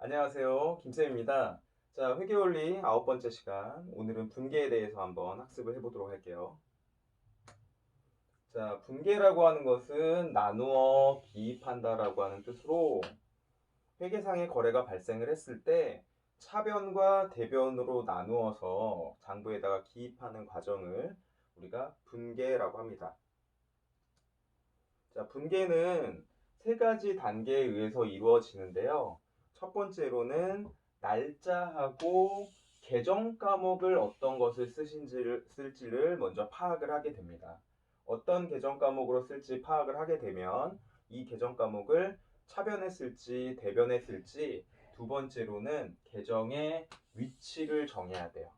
안녕하세요. 김쌤입니다. 자, 회계원리 9번째 시간. 오늘은 분계에 대해서 한번 학습을 해보도록 할게요. 자, 분계라고 하는 것은 나누어 기입한다라고 하는 뜻으로 회계상의 거래가 발생을 했을 때 차변과 대변으로 나누어서 장부에다가 기입하는 과정을 우리가 분계라고 합니다. 자, 분계는 세 가지 단계에 의해서 이루어지는데요. 첫 번째로는 날짜하고 계정 과목을 어떤 것을 쓸지를 먼저 파악을 하게 됩니다. 어떤 계정 과목으로 쓸지 파악을 하게 되면 이 계정 과목을 차변에 쓸지 대변에 쓸지, 두 번째로는 계정의 위치를 정해야 돼요.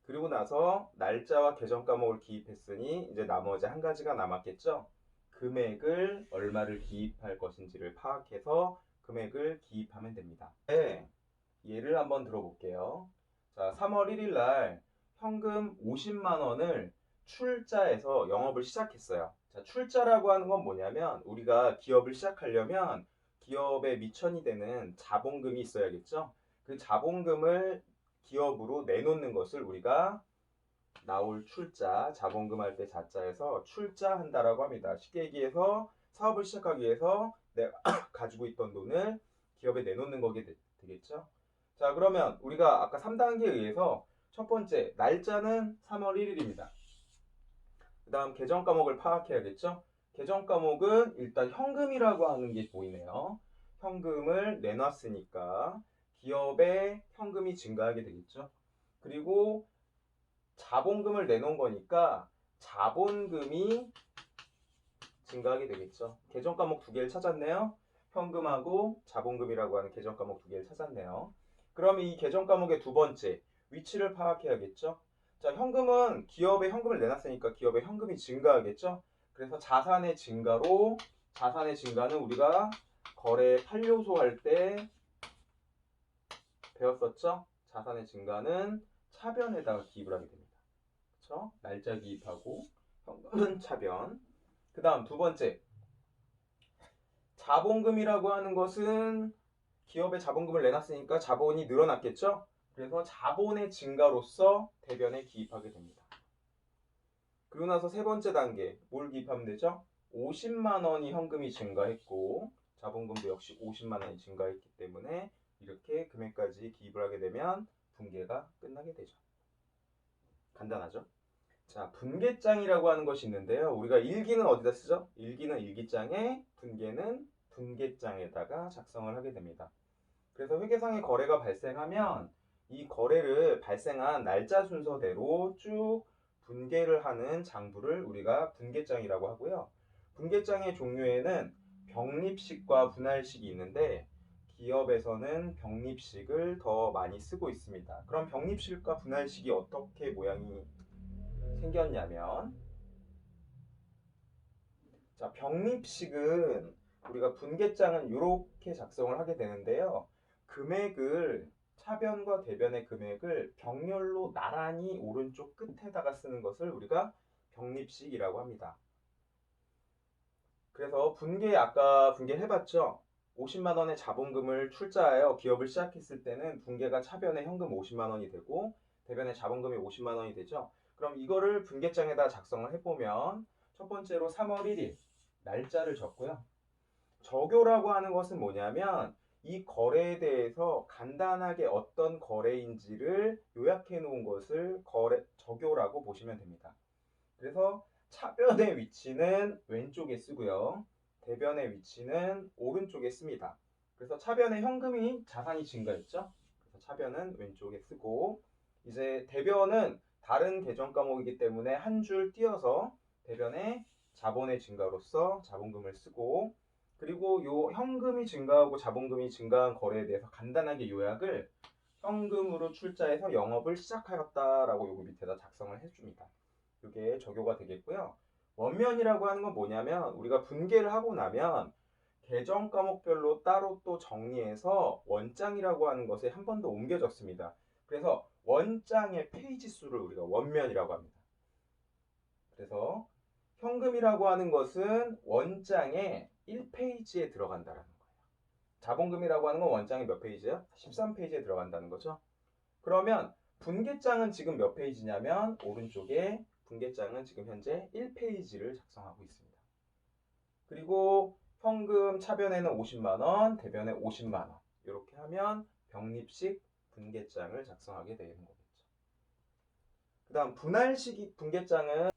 그리고 나서 날짜와 계정 과목을 기입했으니 이제 나머지 한 가지가 남았겠죠. 금액을 얼마를 기입할 것인지를 파악해서 금액을 기입하면 됩니다. 네, 예를 한번 들어볼게요. 자, 3월 1일 날 현금 50만 원을 출자해서 영업을 시작했어요. 자, 출자라고 하는 건 뭐냐면 우리가 기업을 시작하려면 기업에 미천이 되는 자본금이 있어야겠죠. 그 자본금을 기업으로 내놓는 것을 우리가 나올 출자, 자본금 할 때 자자에서 출자한다라고 합니다. 쉽게 얘기해서 사업을 시작하기 위해서 내가 가지고 있던 돈을 기업에 내놓는 거게 되겠죠. 자, 그러면 우리가 아까 3단계에 의해서 첫 번째 날짜는 3월 1일입니다. 그 다음 계정 과목을 파악해야겠죠. 계정 과목은 일단 현금이라고 하는 게 보이네요. 현금을 내놨으니까 기업에 현금이 증가하게 되겠죠. 그리고 자본금을 내놓은 거니까 자본금이 증가하게 되겠죠. 계정 과목 두 개를 찾았네요. 현금하고 자본금이라고 하는 계정 과목 두 개를 찾았네요. 그럼 이 계정 과목의 두 번째 위치를 파악해야겠죠. 자, 현금은 기업에 현금을 내놨으니까 기업에 현금이 증가하겠죠. 그래서 자산의 증가로, 자산의 증가는 우리가 거래 8요소 할 때 배웠었죠. 자산의 증가는 차변에다가 기입을 하게 됩니다. 그렇죠? 날짜 기입하고 현금은 차변. 그 다음 두 번째, 자본금이라고 하는 것은 기업에 자본금을 내놨으니까 자본이 늘어났겠죠? 그래서 자본의 증가로서 대변에 기입하게 됩니다. 그리고 나서 세 번째 단계, 뭘 기입하면 되죠? 50만 원이 현금이 증가했고 자본금도 역시 50만 원이 증가했기 때문에 이렇게 금액까지 기입을 하게 되면 분계가 끝나게 되죠. 간단하죠? 자, 분계장이라고 하는 것이 있는데요. 우리가 일기는 어디다 쓰죠? 일기는 일기장에, 분계는 분계장에다가 작성을 하게 됩니다. 그래서 회계상의 거래가 발생하면 이 거래를 발생한 날짜 순서대로 쭉 분계를 하는 장부를 우리가 분계장이라고 하고요. 분계장의 종류에는 병립식과 분할식이 있는데 기업에서는 병립식을 더 많이 쓰고 있습니다. 그럼 병립식과 분할식이 어떻게 모양이 생겼냐면, 자, 병립식은 우리가 분계장은 이렇게 작성을 하게 되는데요. 금액을 차변과 대변의 금액을 병렬로 나란히 오른쪽 끝에다가 쓰는 것을 우리가 병립식이라고 합니다. 그래서 분계, 아까 분계를 해봤죠? 50만 원의 자본금을 출자하여 기업을 시작했을 때는 분계가 차변에 현금 50만 원이 되고 대변에 자본금이 50만 원이 되죠. 그럼 이거를 분계장에다 작성을 해보면 첫 번째로 3월 1일 날짜를 적고요. 적요라고 하는 것은 뭐냐면 이 거래에 대해서 간단하게 어떤 거래인지를 요약해 놓은 것을 적요라고 보시면 됩니다. 그래서 차변의 위치는 왼쪽에 쓰고요. 대변의 위치는 오른쪽에 씁니다. 그래서 차변에 현금이 자산이 증가했죠. 그래서 차변은 왼쪽에 쓰고, 이제 대변은 다른 계정 과목이기 때문에 한 줄 띄어서 대변에 자본의 증가로서 자본금을 쓰고, 그리고 요 현금이 증가하고 자본금이 증가한 거래에 대해서 간단하게 요약을 현금으로 출자해서 영업을 시작하였다라고 요거 밑에다 작성을 해줍니다. 이게 적요가 되겠고요. 원면이라고 하는 건 뭐냐면 우리가 분계를 하고 나면 계정 과목별로 따로 또 정리해서 원장이라고 하는 것에 한 번 더 옮겨졌습니다. 그래서 원장의 페이지 수를 우리가 원면이라고 합니다. 그래서 현금이라고 하는 것은 원장의 1페이지에 들어간다라는 거예요. 자본금이라고 하는 건 원장이 몇 페이지야? 13페이지에 들어간다는 거죠. 그러면 분계장은 지금 몇 페이지냐면 오른쪽에 분계장은 지금 현재 1페이지를 작성하고 있습니다. 그리고 현금 차변에는 50만 원, 대변에 50만 원. 이렇게 하면 병립식 분계장을 작성하게 되는 거겠죠. 그 다음 분할식 분계장은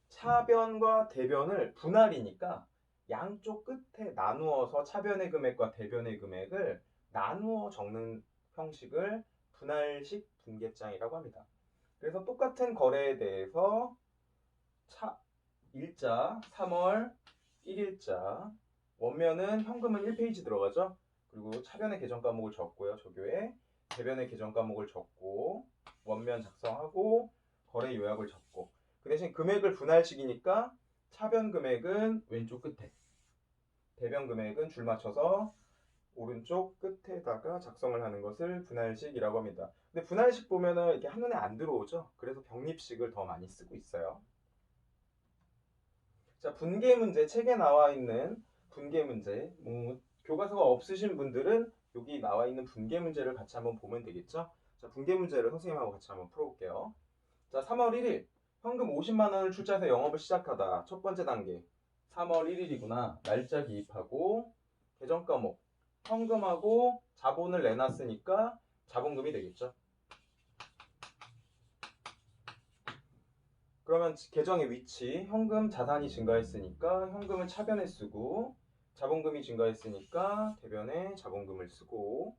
차변과 대변을 분할이니까 양쪽 끝에 나누어서 차변의 금액과 대변의 금액을 나누어 적는 형식을 분할식 분계장이라고 합니다. 그래서 똑같은 거래에 대해서 일자 3월 1일자 원면은 현금은 1페이지 들어가죠. 그리고 차변의 계정 과목을 적고요. 조교에 대변의 계정 과목을 적고 원면 작성하고 거래 요약을 적고 그 대신 금액을 분할식이니까 차변 금액은 왼쪽 끝에 대변 금액은 줄 맞춰서 오른쪽 끝에다가 작성을 하는 것을 분할식이라고 합니다. 근데 분할식 보면은 이렇게 한눈에 안 들어오죠. 그래서 병립식을 더 많이 쓰고 있어요. 자, 분계 문제 책에 나와 있는 분계 문제 교과서가 없으신 분들은 여기 나와 있는 분계 문제를 같이 한번 보면 되겠죠. 자, 분계 문제를 선생님하고 같이 한번 풀어볼게요. 자, 3월 1일 현금 50만 원을 출자해서 영업을 시작하다. 첫 번째 단계 3월 1일이구나. 날짜 기입하고 계정 과목 현금하고 자본을 내놨으니까 자본금이 되겠죠. 그러면 계정의 위치, 현금 자산이 증가했으니까 현금을 차변에 쓰고 자본금이 증가했으니까 대변에 자본금을 쓰고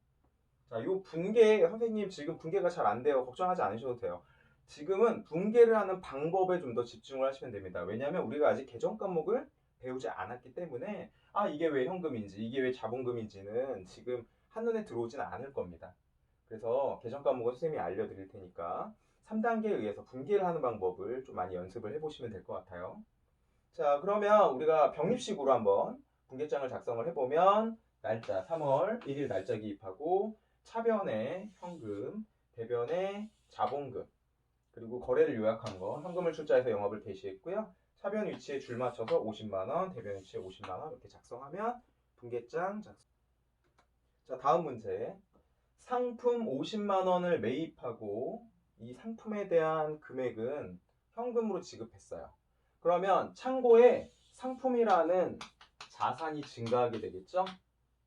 자, 요 분계 선생님 지금 분계가 잘 안 돼요. 걱정하지 않으셔도 돼요. 지금은 분계를 하는 방법에 좀 더 집중을 하시면 됩니다. 왜냐하면 우리가 아직 계정 과목을 배우지 않았기 때문에 이게 왜 현금인지 이게 왜 자본금인지는 지금 한눈에 들어오지는 않을 겁니다. 그래서 계정 과목을 선생님이 알려드릴 테니까 3단계에 의해서 분계를 하는 방법을 좀 많이 연습을 해보시면 될 것 같아요. 자, 그러면 우리가 병립식으로 한번 분계장을 작성을 해보면 날짜 3월 1일 날짜 기입하고 차변에 현금, 대변에 자본금, 그리고 거래를 요약한 거 현금을 출자해서 영업을 개시했고요. 차변 위치에 줄 맞춰서 50만 원, 대변 위치에 50만 원 이렇게 작성하면 분계장 작성. 자, 다음 문제. 상품 50만 원을 매입하고 이 상품에 대한 금액은 현금으로 지급했어요. 그러면 창고에 상품이라는 자산이 증가하게 되겠죠?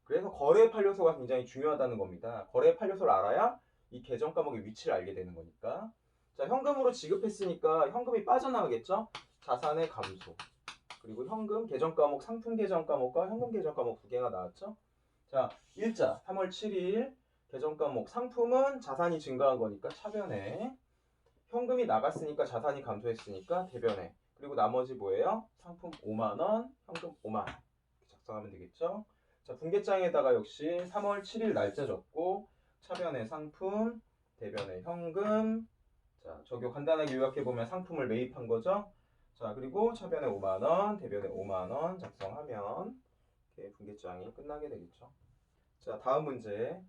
그래서 거래 판료소가 굉장히 중요하다는 겁니다. 거래 판료소를 알아야 이 계정 과목의 위치를 알게 되는 거니까. 자, 현금으로 지급했으니까 현금이 빠져나가겠죠? 자산의 감소. 그리고 현금 계정 과목, 상품 계정 과목과 현금 계정 과목 두 개가 나왔죠? 자, 일자 3월 7일 계정 과목 상품은 자산이 증가한 거니까 차변에 현금이 나갔으니까 자산이 감소했으니까 대변에 그리고 나머지 뭐예요? 상품 5만 원, 현금 5만 원 이렇게 작성하면 되겠죠? 자, 분계장에다가 역시 3월 7일 날짜 적고 차변에 상품, 대변에 현금. 자, 저기 간단하게 요약해 보면 상품을 매입한 거죠? 자, 그리고 차변에 5만 원, 대변에 5만 원 작성하면 이렇게 분계장이 끝나게 되겠죠. 자, 다음 문제.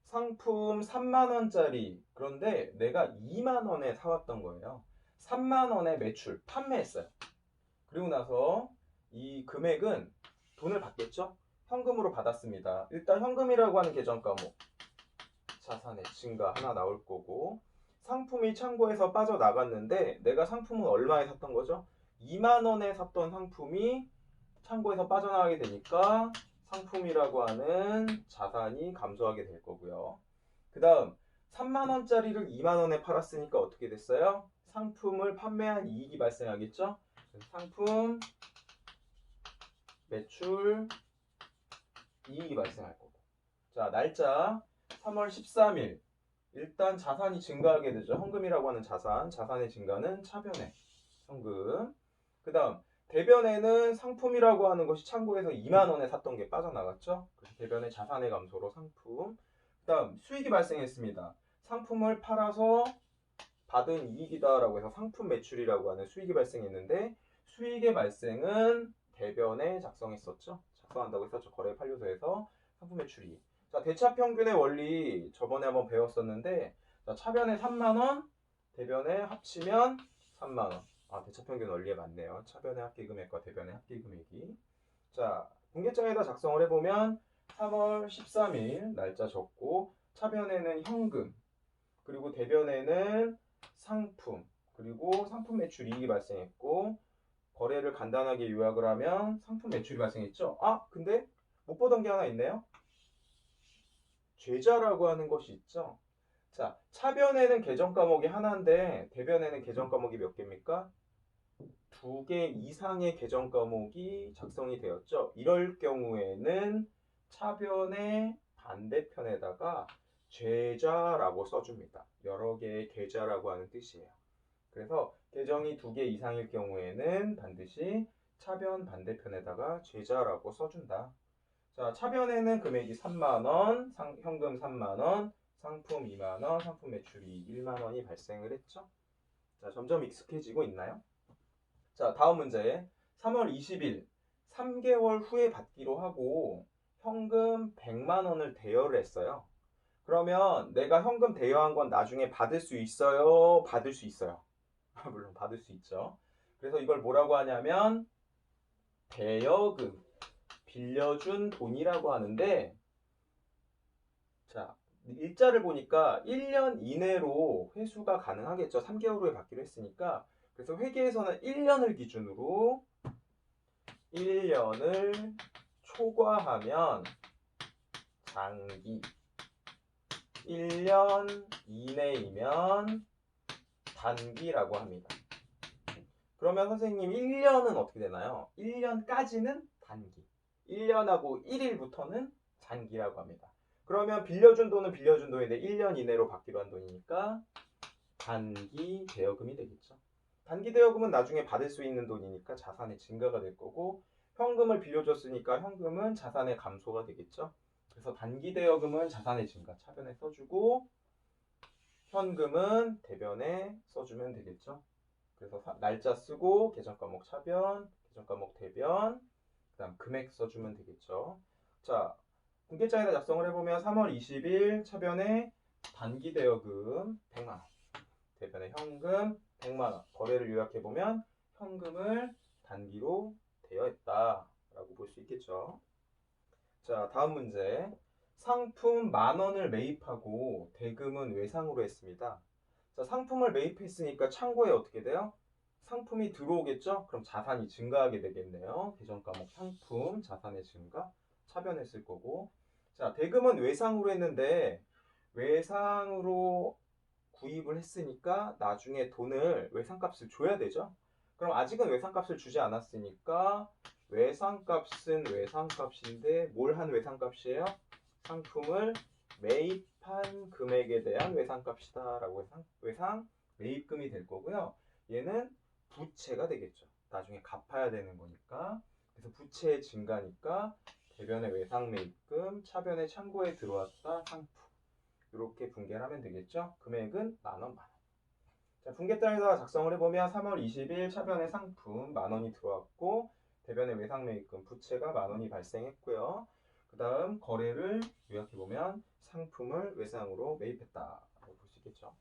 상품 3만 원짜리. 그런데 내가 2만 원에 사왔던 거예요. 3만 원에 매출, 판매했어요. 그리고 나서 이 금액은 돈을 받겠죠? 현금으로 받았습니다. 일단 현금이라고 하는 계정 과목 자산의 증가 하나 나올 거고 상품이 창고에서 빠져나갔는데 내가 상품은 얼마에 샀던 거죠? 2만 원에 샀던 상품이 창고에서 빠져나가게 되니까 상품이라고 하는 자산이 감소하게 될 거고요. 그 다음 3만 원짜리를 2만 원에 팔았으니까 어떻게 됐어요? 상품을 판매한 이익이 발생하겠죠? 상품, 매출, 이익이 발생할 거고. 자, 날짜 3월 13일. 일단 자산이 증가하게 되죠. 현금이라고 하는 자산의 증가는 차변에 현금. 그 다음 대변에는 상품이라고 하는 것이 창고에서 2만 원에 샀던 게 빠져나갔죠. 그래서 대변의 자산의 감소로 상품. 그 다음 수익이 발생했습니다. 상품을 팔아서 받은 이익이다라고 해서 상품 매출이라고 하는 수익이 발생했는데 수익의 발생은 대변에 작성한다고 했었죠. 거래 판료소에서 상품 매출이. 자, 대차평균의 원리 저번에 한번 배웠었는데 자, 차변에 3만 원, 대변에 합치면 3만 원. 대차평균 원리에 맞네요. 차변의 합계금액과 대변의 합계금액이. 자, 분계장에다 작성을 해보면 3월 13일 날짜 적고 차변에는 현금, 그리고 대변에는 상품, 그리고 상품 매출 이익이 발생했고 거래를 간단하게 요약을 하면 상품 매출이 발생했죠. 아, 근데 못 보던 게 하나 있네요. 죄자라고 하는 것이 있죠. 자, 차변에는 계정 과목이 하나인데 대변에는 계정 과목이 몇 개입니까? 2개 이상의 계정 과목이 작성이 되었죠. 이럴 경우에는 차변의 반대편에다가 죄자라고 써줍니다. 여러 개의 계좌라고 하는 뜻이에요. 그래서 계정이 2개 이상일 경우에는 반드시 차변 반대편에다가 죄자라고 써준다. 자, 차변에는 금액이 3만원, 현금 3만원, 상품 2만원, 상품 매출이 1만원이 발생을 했죠. 자, 점점 익숙해지고 있나요? 자, 다음 문제. 3월 20일, 3개월 후에 받기로 하고 현금 100만 원을 대여를 했어요. 그러면 내가 현금 대여한 건 나중에 받을 수 있어요? 받을 수 있어요. 물론 받을 수 있죠. 그래서 이걸 뭐라고 하냐면 대여금, 빌려준 돈이라고 하는데, 자, 일자를 보니까 1년 이내로 회수가 가능하겠죠. 3개월 후에 받기로 했으니까. 그래서 회계에서는 1년을 기준으로 1년을 초과하면 장기, 1년 이내이면 단기라고 합니다. 그러면 선생님 1년은 어떻게 되나요? 1년까지는 단기, 1년하고 1일부터는 장기라고 합니다. 그러면 빌려준 돈은 빌려준 돈인데 1년 이내로 받기로 한 돈이니까 단기 대여금이 되겠죠. 단기 대여금은 나중에 받을 수 있는 돈이니까 자산의 증가가 될 거고, 현금을 빌려줬으니까 현금은 자산의 감소가 되겠죠. 그래서 단기 대여금은 자산의 증가 차변에 써주고 현금은 대변에 써주면 되겠죠. 그래서 날짜 쓰고 계정 과목 차변, 계정 과목 대변, 그 다음 금액 써주면 되겠죠. 자, 분기장에다 작성을 해보면 3월 20일 차변에 단기 대여금 100만원, 대변에 현금 100만원, 거래를 요약해보면 현금을 단기로 대여했다라고 볼 수 있겠죠. 자, 다음 문제. 상품 10,000원을 매입하고 대금은 외상으로 했습니다. 자, 상품을 매입했으니까 창고에 어떻게 돼요? 상품이 들어오겠죠? 그럼 자산이 증가하게 되겠네요. 계정 과목 상품, 자산의 증가, 차변했을 거고. 자, 대금은 외상으로 했는데 외상으로 구입을 했으니까 나중에 돈을 외상값을 줘야 되죠. 그럼 아직은 외상값을 주지 않았으니까 외상값은 외상값인데 뭘 한 외상값이에요? 상품을 매입한 금액에 대한 외상값이다 라고 해서 외상 매입금이 될 거고요. 얘는 부채가 되겠죠. 나중에 갚아야 되는 거니까. 그래서 부채의 증가니까 대변의 외상 매입금, 차변의 창고에 들어왔다 상품. 이렇게 분개를 하면 되겠죠. 금액은 만원. 자, 분계장에다가 작성을 해보면 3월 20일 차변의 상품 만원이 들어왔고 대변의 외상 매입금 부채가 만원이 발생했고요. 그 다음 거래를 요약해보면 상품을 외상으로 매입했다라고 볼 수 있겠죠.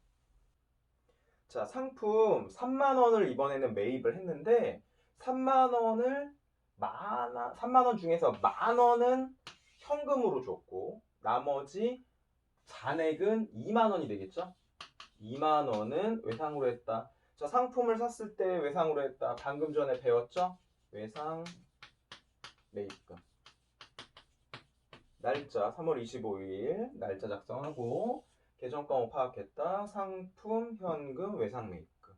자, 상품 3만원을 이번에는 매입을 했는데 3만원을 3만원 중에서 만원은 현금으로 줬고 나머지 잔액은 2만원이 되겠죠. 2만원은 외상으로 했다. 자, 상품을 샀을 때 외상으로 했다. 방금 전에 배웠죠? 외상 매입금. 날짜 3월 25일 날짜 작성하고 계정 과목 파악했다. 상품, 현금, 외상 매입금.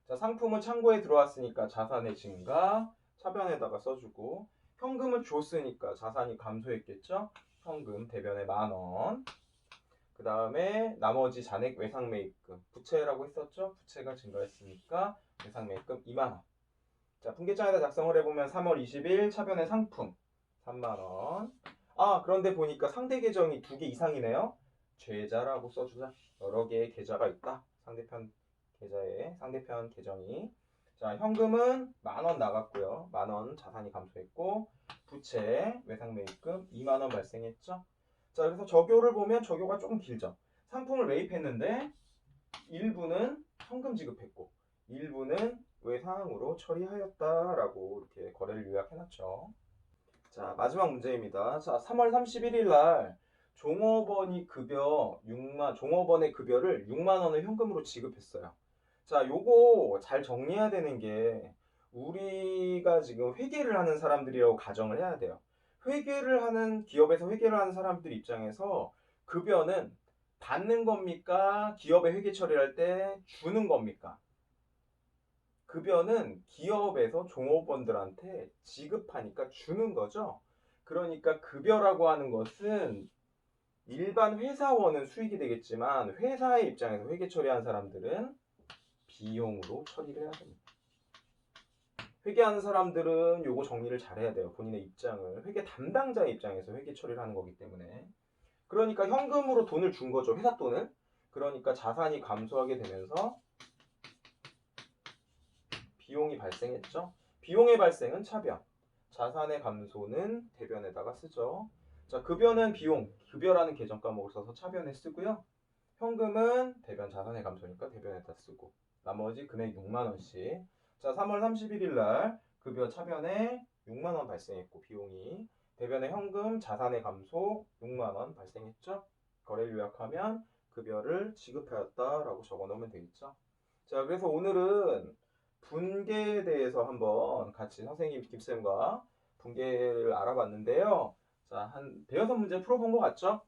자, 상품은 창고에 들어왔으니까 자산의 증가 차변에다가 써주고 현금은 줬으니까 자산이 감소했겠죠? 현금 대변에 만원. 그 다음에 나머지 잔액 외상 매입금 부채라고 했었죠? 부채가 증가했으니까 외상 매입금 2만원. 자, 분계장에다 작성을 해보면 3월 20일 차변의 상품 3만원. 아, 그런데 보니까 상대 계정이 2개 이상이네요. 죄자라고 써주자. 여러 개의 계좌가 있다. 상대편 계좌에 상대편 계정이. 자, 현금은 만원 나갔고요. 만원 자산이 감소했고 부채 외상 매입금 2만원 발생했죠. 자, 그래서 적요를 보면 적요가 조금 길죠. 상품을 매입했는데 일부는 현금 지급했고 일부는 외상으로 처리하였다라고 이렇게 거래를 요약해놨죠. 자, 마지막 문제입니다. 자, 3월 31일 날 종업원의 급여를 6만 원을 현금으로 지급했어요. 자, 요거 잘 정리해야 되는 게 우리가 지금 회계를 하는 사람들이라고 가정을 해야 돼요. 기업에서 회계를 하는 사람들 입장에서 급여는 받는 겁니까? 기업에 회계 처리할 때 주는 겁니까? 급여는 기업에서 종업원들한테 지급하니까 주는 거죠. 그러니까 급여라고 하는 것은 일반 회사원은 수익이 되겠지만 회사의 입장에서 회계 처리한 사람들은 비용으로 처리를 해야 됩니다. 회계하는 사람들은 요거 정리를 잘해야 돼요. 본인의 입장을. 회계 담당자의 입장에서 회계 처리를 하는 거기 때문에. 그러니까 현금으로 돈을 준 거죠. 회사 돈을. 그러니까 자산이 감소하게 되면서 비용이 발생했죠. 비용의 발생은 차변, 자산의 감소는 대변에다가 쓰죠. 자, 급여는 비용, 급여라는 계정 과목을 써서 차변에 쓰고요. 현금은 대변 자산의 감소니까 대변에다 쓰고 나머지 금액 6만 원씩. 자, 3월 31일 날 급여 차변에 6만 원 발생했고 비용이 대변에 현금 자산의 감소 6만 원 발생했죠. 거래를 요약하면 급여를 지급하였다라고 적어 놓으면 되겠죠. 자, 그래서 오늘은 분계에 대해서 한번 같이 선생님 김쌤과 분계를 알아봤는데요. 자, 한 대여섯 문제 풀어본 것 같죠?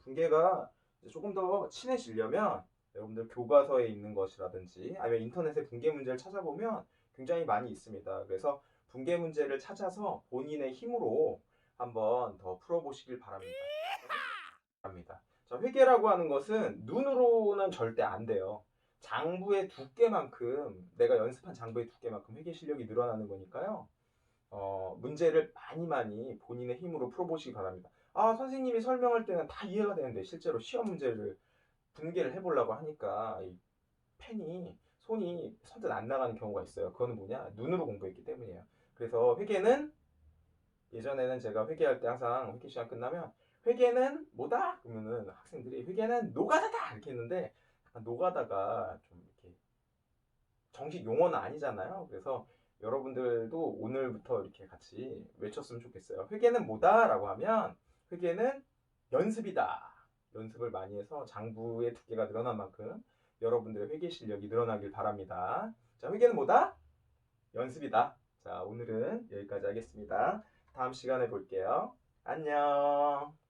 분계가 조금 더 친해지려면 여러분들 교과서에 있는 것이라든지 아니면 인터넷에 분계 문제를 찾아보면 굉장히 많이 있습니다. 그래서 분계 문제를 찾아서 본인의 힘으로 한번 더 풀어보시길 바랍니다. 자, 회계라고 하는 것은 눈으로는 절대 안 돼요. 장부의 두께만큼 내가 연습한 장부의 두께만큼 회계 실력이 늘어나는 거니까요. 문제를 많이 본인의 힘으로 풀어보시기 바랍니다. 아, 선생님이 설명할 때는 다 이해가 되는데 실제로 시험 문제를 분개를 해보려고 하니까 이 펜이 손이 선뜻 안 나가는 경우가 있어요. 그거는 뭐냐? 눈으로 공부했기 때문이에요. 그래서 회계는 예전에는 제가 회계할 때 항상 회계 시간 끝나면 회계는 뭐다? 그러면은 학생들이 회계는 노가다다 이렇게 했는데 약간 노가다가 좀 이렇게 정식 용어는 아니잖아요. 그래서 여러분들도 오늘부터 이렇게 같이 외쳤으면 좋겠어요. 회계는 뭐다? 라고 하면 회계는 연습이다. 연습을 많이 해서 장부의 두께가 늘어난 만큼 여러분들의 회계 실력이 늘어나길 바랍니다. 자, 회계는 뭐다? 연습이다. 자, 오늘은 여기까지 하겠습니다. 다음 시간에 볼게요. 안녕.